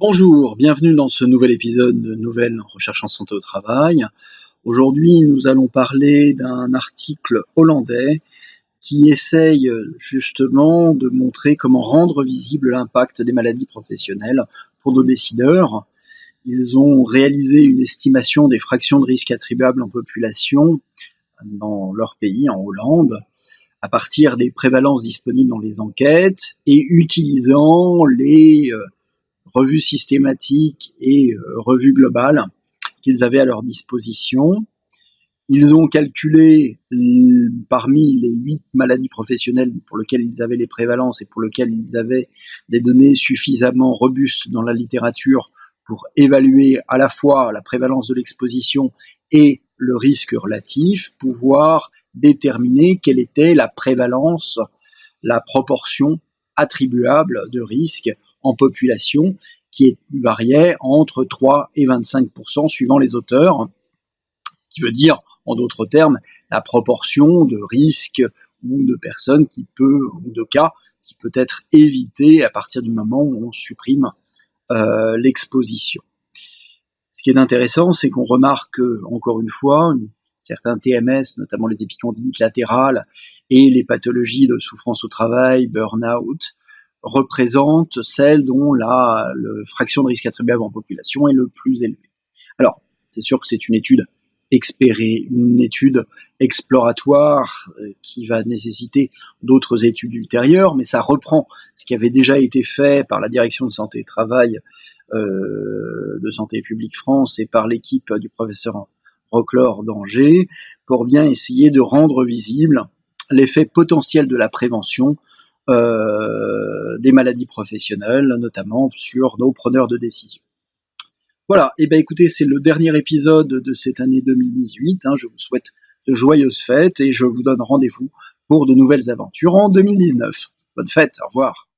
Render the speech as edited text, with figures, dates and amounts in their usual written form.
Bonjour, bienvenue dans ce nouvel épisode de Nouvelles en recherche en santé au travail. Aujourd'hui, nous allons parler d'un article hollandais qui essaye justement de montrer comment rendre visible l'impact des maladies professionnelles pour nos décideurs. Ils ont réalisé une estimation des fractions de risque attribuables en population dans leur pays, en Hollande, à partir des prévalences disponibles dans les enquêtes et utilisant les revues systématiques et revues globales qu'ils avaient à leur disposition. Ils ont calculé parmi les 8 maladies professionnelles pour lesquelles ils avaient les prévalences et pour lesquelles ils avaient des données suffisamment robustes dans la littérature pour évaluer à la fois la prévalence de l'exposition et le risque relatif, pouvoir déterminer quelle était la prévalence, la proportion attribuable de risque en population qui variait entre 3 et 25% suivant les auteurs, ce qui veut dire, en d'autres termes, la proportion de risques ou de personnes ou de cas qui peut être évitée à partir du moment où on supprime l'exposition. Ce qui est intéressant, c'est qu'on remarque encore une fois, certains TMS, notamment les épicondylites latérales et les pathologies de souffrance au travail, burn-out, représentent celles dont la fraction de risque attribuable en population est le plus élevée. Alors, c'est sûr que c'est une étude exploratoire qui va nécessiter d'autres études ultérieures, mais ça reprend ce qui avait déjà été fait par la direction de santé et travail de Santé publique France et par l'équipe du professeur Roclor d'Angers pour bien essayer de rendre visible l'effet potentiel de la prévention des maladies professionnelles, notamment sur nos preneurs de décision. Voilà, et écoutez, c'est le dernier épisode de cette année 2018. Je vous souhaite de joyeuses fêtes et je vous donne rendez-vous pour de nouvelles aventures en 2019. Bonne fête, au revoir.